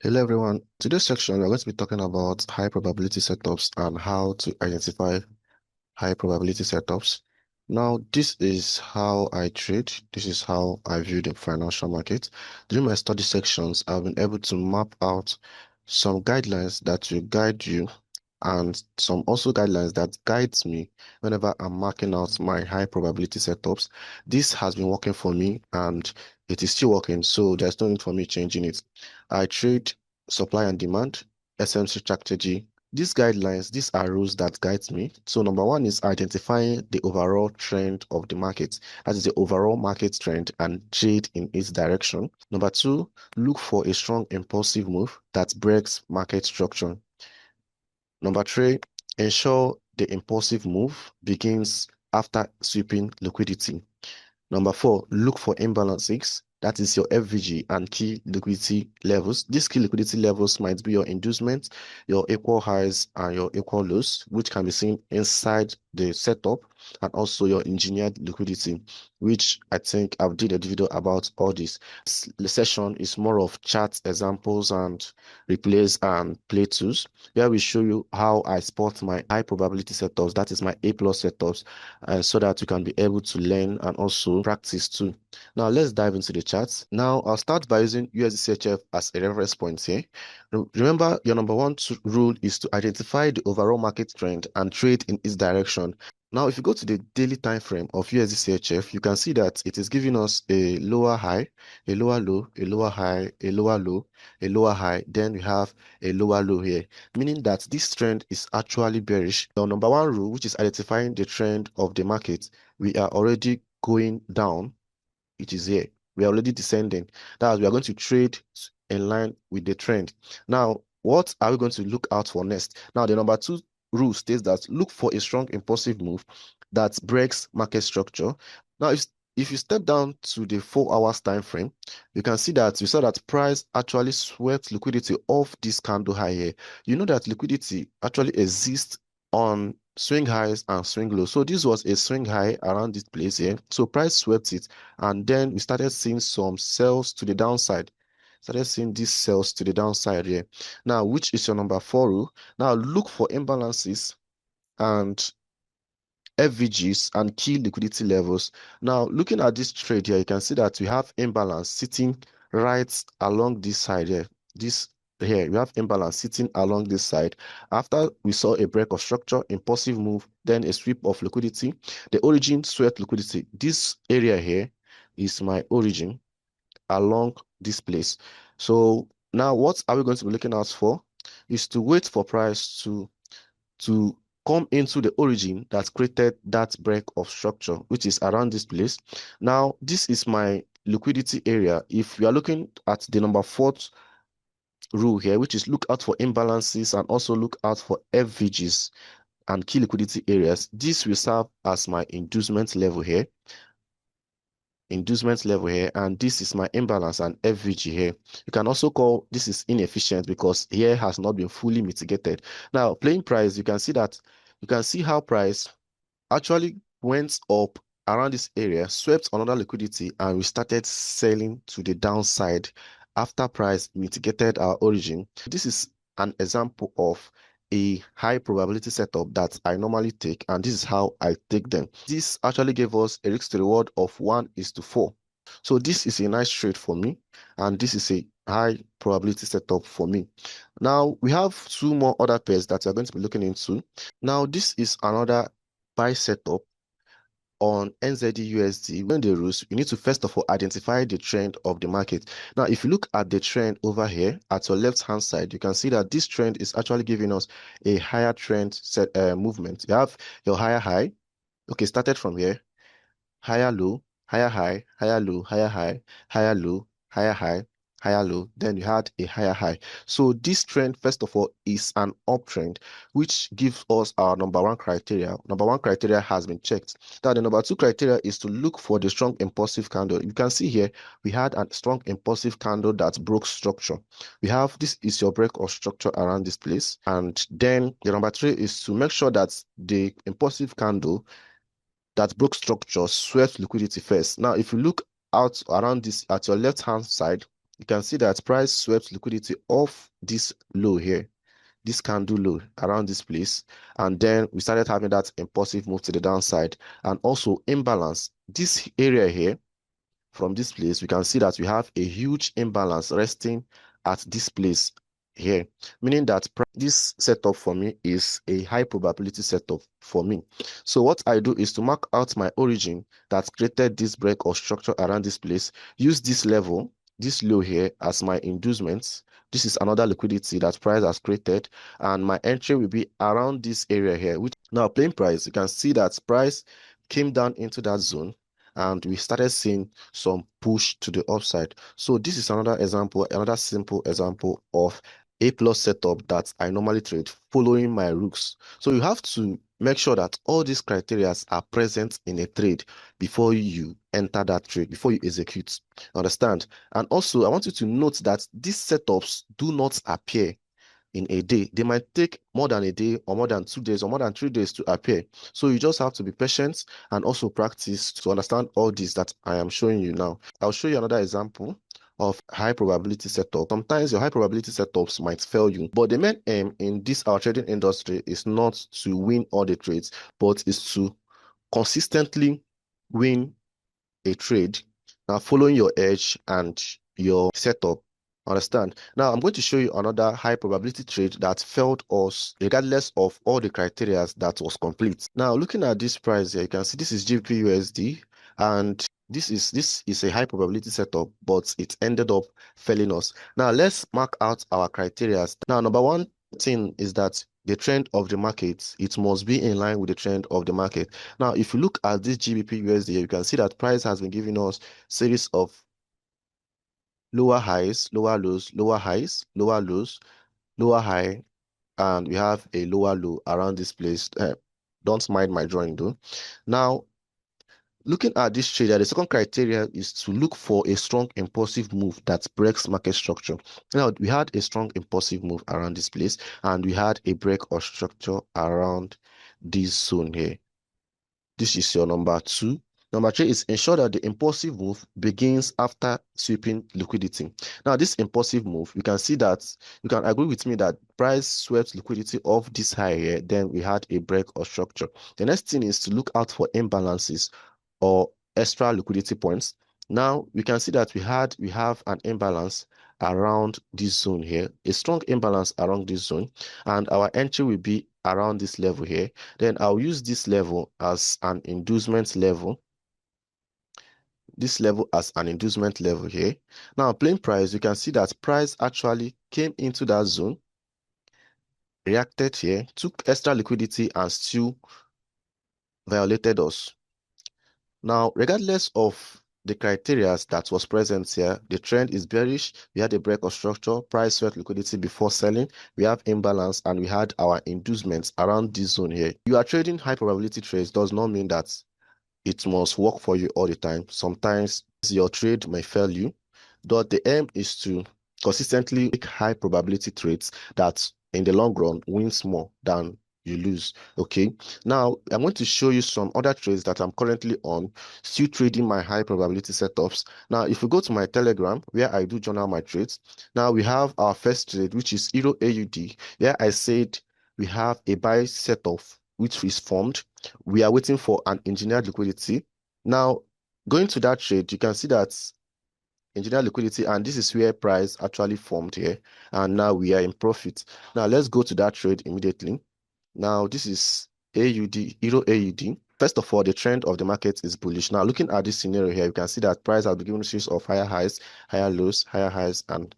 Hello everyone. Today's section, we're going to be talking about high probability setups and how to identify high probability setups. Now, this is how I trade. This is how I view the financial market. During my study sections, I've been able to map out some guidelines that will guide you and some also guidelines that guides me whenever I'm marking out my high probability setups. This has been working for me and it is still working, so there's no need for me changing it. I trade supply and demand, SMC strategy. These guidelines, these are rules that guides me. So number one is identifying the overall trend of the market. That is the overall market trend and trade in its direction. Number two, look for a strong impulsive move that breaks market structure. Number three, ensure the impulsive move begins after sweeping liquidity. Number four, look for imbalances. That is your FVG and key liquidity levels. These key liquidity levels might be your inducement, your equal highs, and your equal lows, which can be seen inside the setup, and also your engineered liquidity, which I think I've did a video about all this. This session is more of chart examples and replays and play tools, where we show you how I spot my high probability setups, that is my A plus setups, so that you can be able to learn and also practice too. Now let's dive into the charts. Now I'll start by using USDCHF as a reference point here. Remember, your number one rule is to identify the overall market trend and trade in its direction. Now, if you go to the daily time frame of USDCHF, you can see that it is giving us a lower high, a lower low, a lower high, a lower low, a lower high. Then we have a lower low here, meaning that this trend is actually bearish. Now, number one rule, which is identifying the trend of the market, we are already going down. It is here. We are already descending. That is, we are going to trade in line with the trend. Now, what are we going to look out for next? Now, the number two rule states that look for a strong impulsive move that breaks market structure. Now, if you step down to the 4 hours time frame, you can see that we saw that price actually swept liquidity off this candle high here. You know that liquidity actually exists on swing highs and swing lows. So this was a swing high around this place here. So price swept it, and then we started seeing some sells to the downside. Started seeing these sells to the downside here. Now, which is your number four rule? Now look for imbalances and FVGs and key liquidity levels. Now, looking at this trade here, you can see that we have imbalance sitting right along this side here. This here, we have imbalance sitting along this side. After we saw a break of structure, impulsive move, then a sweep of liquidity. The origin swept liquidity. This area here is my origin along this place. So now what are we going to be looking out for? Is to wait for price to come into the origin that created that break of structure, which is around this place. Now, this is my liquidity area. If you are looking at the number fourth rule here, which is look out for imbalances and also look out for FVGs and key liquidity areas, this will serve as my inducement level here. And this is my imbalance and FVG here. You can also call this is inefficient because here has not been fully mitigated. Now, playing price, you can see how price actually went up around this area, swept another liquidity, and we started selling to the downside after price mitigated our origin. This is an example of a high probability setup that I normally take, and this is how I take them. This actually gave us a risk to reward of 1:4. So this is a nice trade for me, and this is a high probability setup for me. Now we have two more other pairs that we're going to be looking into. Now this is another buy setup on NZD/USD. When the rules, you need to first of all identify the trend of the market. Now, if you look at the trend over here at your left-hand side, you can see that this trend is actually giving us a higher trend set movement. You have your higher high. Okay, started from here, higher low, higher high, higher low, higher high, higher low, higher high, higher low, then you had a higher high. So this trend, first of all, is an uptrend, which gives us our number one criteria. Number one criteria has been checked. Now, the number two criteria is to look for the strong impulsive candle. You can see here, we had a strong impulsive candle that broke structure. We have, this is your break of structure around this place. And then the number three is to make sure that the impulsive candle that broke structure swept liquidity first. Now, if you look out around this at your left-hand side, you can see that price swept liquidity off this low here, this candle low around this place, and then we started having that impulsive move to the downside and also imbalance. This area here, from this place, we can see that we have a huge imbalance resting at this place here, meaning that this setup for me is a high probability setup for me. So what I do is to mark out my origin that created this break or structure around this place, use this level, this low here as my inducements. This is another liquidity that price has created, and my entry will be around this area here. Which now plain price, you can see that price came down into that zone and we started seeing some push to the upside. So this is another example, another simple example of a plus setup that I normally trade following my rules. So you have to make sure that all these criteria are present in a trade before you enter that trade, before you execute. Understand? And also, I want you to note that these setups do not appear in a day. They might take more than a day or more than 2 days or more than 3 days to appear. So you just have to be patient and also practice to understand all this that I am showing you now. I'll show you another example of high probability setup. Sometimes your high probability setups might fail you, but the main aim in this our trading industry is not to win all the trades, but is to consistently win a trade, following your edge and your setup. Understand? Now I'm going to show you another high probability trade that failed us regardless of all the criteria that was complete. Now looking at this price here, you can see this is GBP USD, and this is a high probability setup, but it ended up failing us. Now let's mark out our criteria. Now number one thing is that the trend of the market, it must be in line with the trend of the market. Now, if you look at this GBP USD, you can see that price has been giving us series of lower highs, lower lows, lower highs, lower lows, lower high, and we have a lower low around this place. Don't mind my drawing though. Now, looking at this trade, the second criteria is to look for a strong impulsive move that breaks market structure. Now, we had a strong impulsive move around this place, and we had a break or structure around this zone here. This is your number two. Number three is ensure that the impulsive move begins after sweeping liquidity. Now, this impulsive move, you can see that you can agree with me that price swept liquidity off this high here, then we had a break or structure. The next thing is to look out for imbalances or extra liquidity points. Now we can see that we have an imbalance around this zone here, a strong imbalance around this zone, and our entry will be around this level here. Then I'll use this level as an inducement level. This level as an inducement level here. Now plain price, you can see that price actually came into that zone, reacted here, took extra liquidity and still violated us. Now, regardless of the criteria that was present here, the trend is bearish. We had a break of structure, price swept liquidity before selling. We have imbalance and we had our inducements around this zone here. You are trading high probability trades does not mean that it must work for you all the time. Sometimes your trade may fail you, but the aim is to consistently make high probability trades that in the long run wins more than you lose. Okay, now I'm going to show you some other trades that I'm currently on, still trading my high probability setups. Now if you go to my Telegram where I do journal my trades, now we have our first trade, which is Euro AUD. Where I said we have a buy setup which is formed. We are waiting for an engineered liquidity. Now going to that trade, you can see that engineered liquidity, and this is where price actually formed here, and now we are in profit. Now let's go to that trade immediately. Now this is AUD, Euro AUD. First of all, the trend of the market is bullish. Now looking at this scenario here, you can see that price has been given a series of higher highs, higher lows, higher highs, and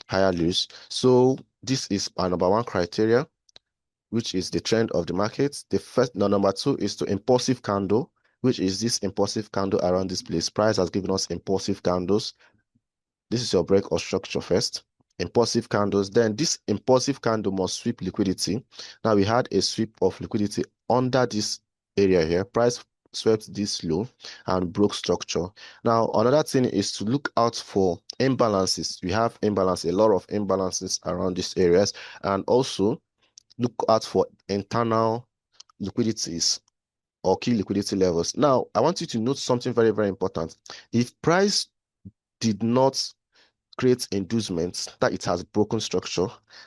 higher lows. So this is our number one criteria, which is the trend of the market. Number two is to impulsive candle, which is this impulsive candle around this place. Price has given us impulsive candles. This is your break or structure first. Impulsive candles. Then this impulsive candle must sweep liquidity. Now we had a sweep of liquidity under this area here. Price swept this low and broke structure. Now another thing is to look out for imbalances. We have imbalance, a lot of imbalances around these areas, and also look out for internal liquidities or key liquidity levels. Now, I want you to note something very, very important. If price did not creates inducements that it has broken structure,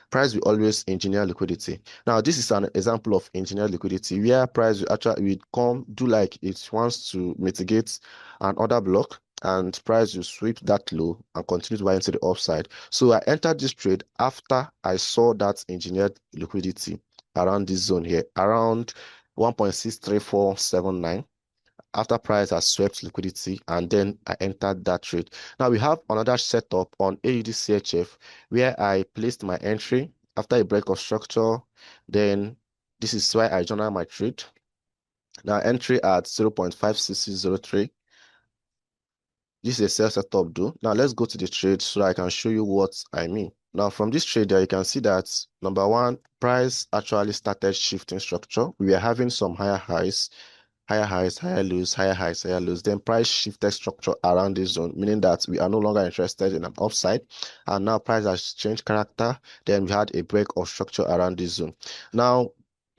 price will always engineer liquidity. Now, this is an example of engineered liquidity where price will actually come do like it wants to mitigate an order block, and price will sweep that low and continue to buy into the upside. So I entered this trade after I saw that engineered liquidity around this zone here, around 1.63479, after price has swept liquidity, and then I entered that trade. Now we have another setup on AUD where I placed my entry after a break of structure. Then this is why I journal my trade. Now entry at 0.56603. This is a sell setup though. Now let's go to the trade so I can show you what I mean. Now from this trade there, you can see that number one, price actually started shifting structure. We are having some higher highs, higher lows, higher highs, higher lows. Then price shifted structure around this zone, meaning that we are no longer interested in an upside. And now price has changed character. Then we had a break of structure around this zone. Now,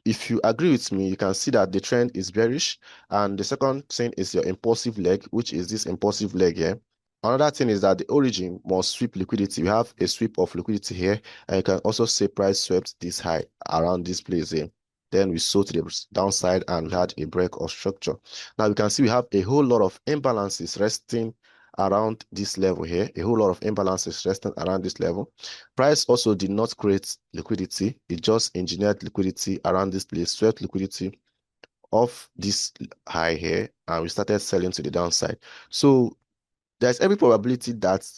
if you agree with me, you can see that the trend is bearish. And the second thing is your impulsive leg, which is this impulsive leg here. Another thing is that the origin must sweep liquidity. We have a sweep of liquidity here, and you can also say price swept this high around this place here. Then we sold to the downside and we had a break of structure. Now we can see we have a whole lot of imbalances resting around this level here, a whole lot of imbalances resting around this level. Price also did not create liquidity. It just engineered liquidity around this place, swept liquidity off this high here, and we started selling to the downside. So there's every probability that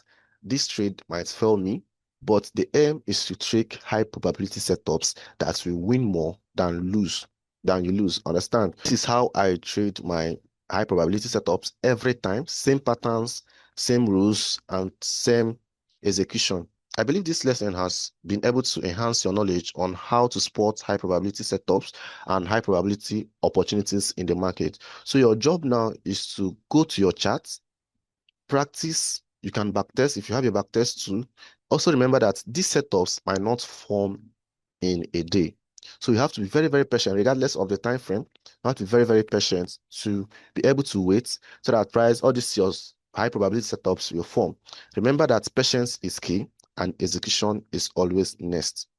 this trade might fail me, but the aim is to take high probability setups that will win more than you lose. Understand? This is how I trade my high probability setups every time. Same patterns, same rules, and same execution. I believe this lesson has been able to enhance your knowledge on how to spot high probability setups and high probability opportunities in the market. So your job now is to go to your charts, practice. You can backtest if you have a backtest tool. Also remember that these setups might not form in a day. So you have to be very, very patient regardless of the time frame. You have to be very, very patient to be able to wait so that price, all these your high probability setups will form. Remember that patience is key and execution is always next.